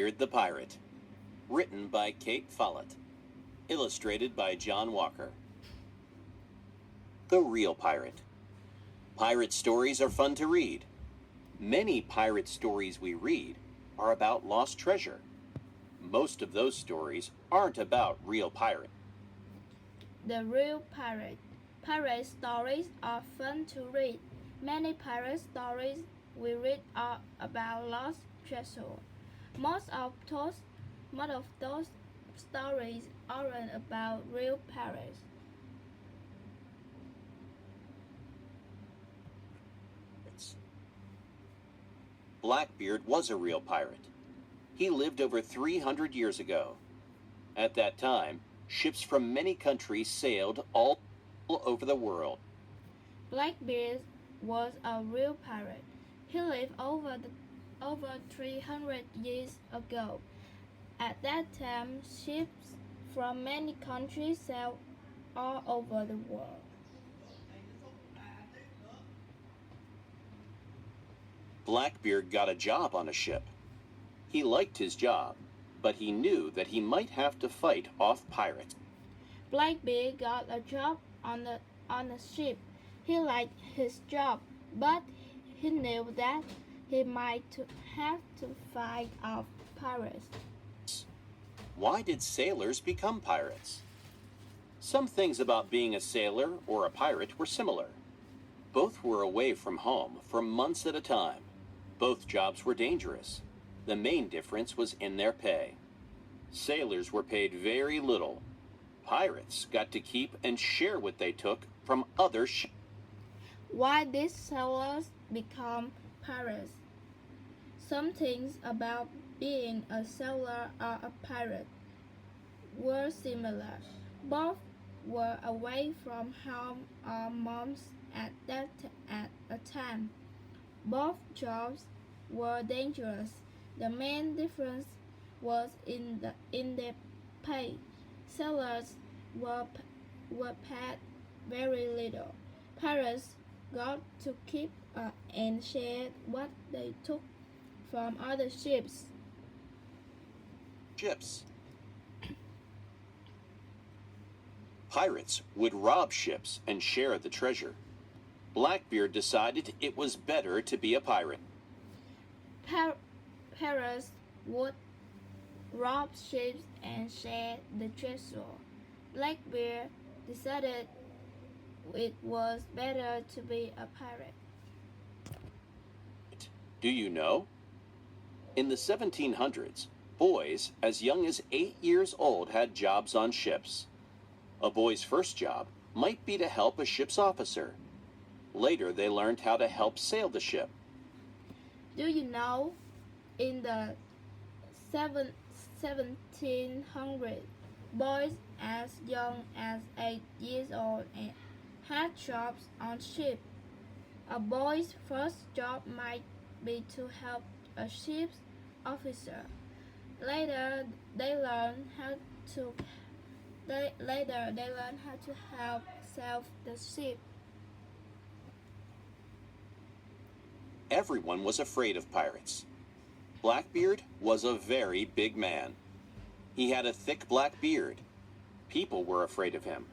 Blackbeard the Pirate. Written by Kate Follett. Illustrated by John Walker. The Real Pirate. Pirate stories are fun to read. Many pirate stories we read are about lost treasure. Most of those stories aren't about real pirates. The Real Pirate. Pirate stories are fun to read. Many pirate stories we read are about lost treasure. Most of those stories aren't about real pirates. Blackbeard was a real pirate. He lived over 300 years ago. At that time, ships from many countries sailed all over the world. Blackbeard was a real pirate. He lived over 300 years ago. At that time, ships from many countries sailed all over the world. Blackbeard got a job on a ship. He liked his job, but he knew that he might have to fight off pirates. Blackbeard got a job on a ship. He liked his job, but he knew that he might have to fight off pirates. Why did sailors become pirates? Some things about being a sailor or a pirate were similar. Both were away from home for months at a time. Both jobs were dangerous. The main difference was in their pay. Sailors were paid very little. Pirates got to keep and share what they took from other ships. Why did sailors become pirates? Some things about being a sailor or a pirate were similar. Both were away from home or months at a time. Both jobs were dangerous. The main difference was in their pay. Sailors were paid very little. Pirates got to keep and share what they took from other ships. Pirates would rob ships and share the treasure. Blackbeard decided it was better to be a pirate. Pirates would rob ships and share the treasure. Blackbeard decided it was better to be a pirate. Do you know? In the 1700s, boys as young as 8 years old had jobs on ships. A boy's first job might be to help a ship's officer. Later, they learned how to help sail the ship. Do you know, in the 1700s, boys as young as 8 years old had jobs on ships. A boy's first job might be to help a ship's officer. Later, they learn how to help sail the ship. Everyone was afraid of pirates. Blackbeard was a very big man. He had a thick black beard. People were afraid of him.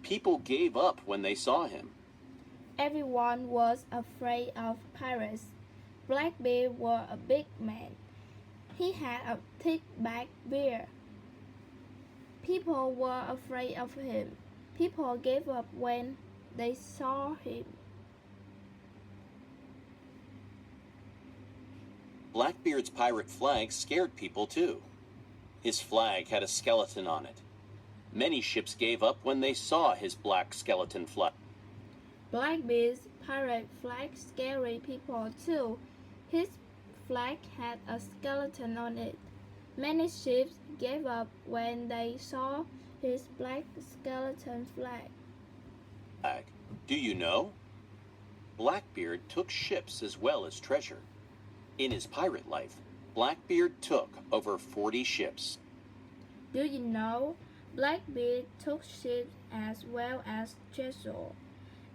People gave up when they saw him. Everyone was afraid of pirates. Blackbeard was a big man. He had a thick black beard. People were afraid of him. People gave up when they saw him. Blackbeard's pirate flag scared people too. His flag had a skeleton on it. Many ships gave up when they saw his black skeleton flag. Blackbeard's pirate flag scared people too. His flag had a skeleton on it. Many ships gave up when they saw his black skeleton flag. Do you know? Blackbeard took ships as well as treasure. In his pirate life, Blackbeard took over 40 ships. Do you know? Blackbeard took ships as well as treasure.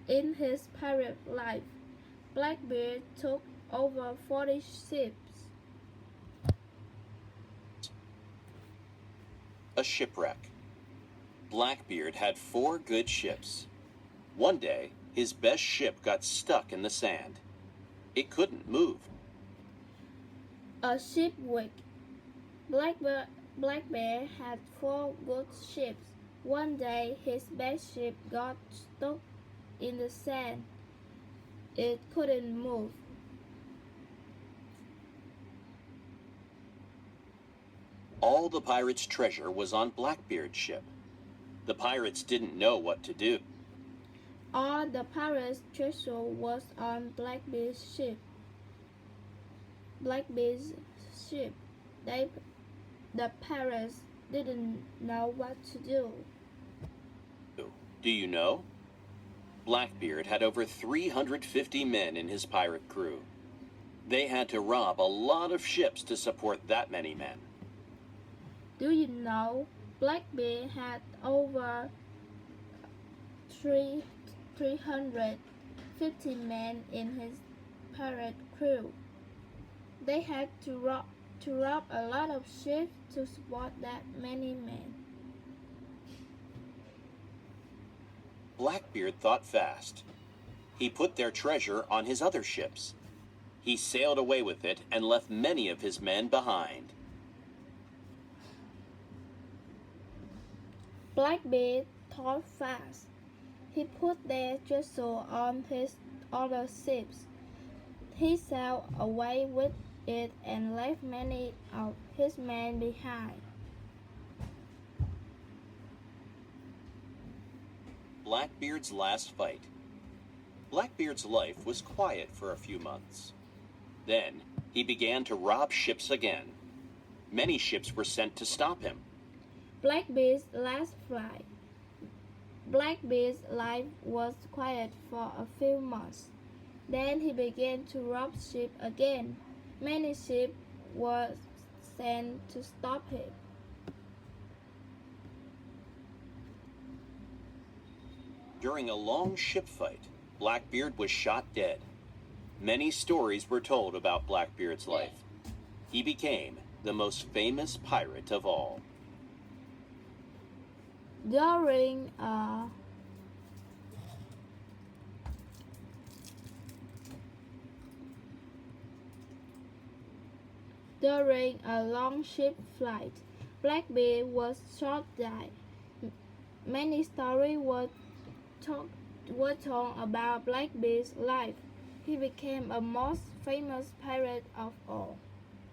In his pirate life, Blackbeard took over 40 ships. A shipwreck. Blackbeard had 4 good ships. One day, his best ship got stuck in the sand. It couldn't move. A shipwreck. Blackbeard had 4 good ships. One day, his best ship got stuck in the sand. It couldn't move. All the pirates' treasure was on Blackbeard's ship. The pirates didn't know what to do. All the pirates' treasure was on Blackbeard's ship. Blackbeard's ship. The pirates didn't know what to do. Do you know? Blackbeard had over 350 men in his pirate crew. They had to rob a lot of ships to support that many men. Do you know Blackbeard had over 350 men in his pirate crew? They had to rob a lot of ships to support that many men. Blackbeard thought fast. He put their treasure on his other ships. He sailed away with it and left many of his men behind. Blackbeard thought fast. He put their treasure on his other ships. He sailed away with it and left many of his men behind. Blackbeard's last fight. Blackbeard's life was quiet for a few months. Then he began to rob ships again. Many ships were sent to stop him. Blackbeard's last flight. Blackbeard's life was quiet for a few months. Then he began to rob ships again. Many ships were sent to stop him. During a long ship fight, Blackbeard was shot dead. Many stories were told about Blackbeard's life. He became the most famous pirate of all. During a long ship flight, Blackbeard was shot dead. Many stories were told about Blackbeard's life. He became a most famous pirate of all.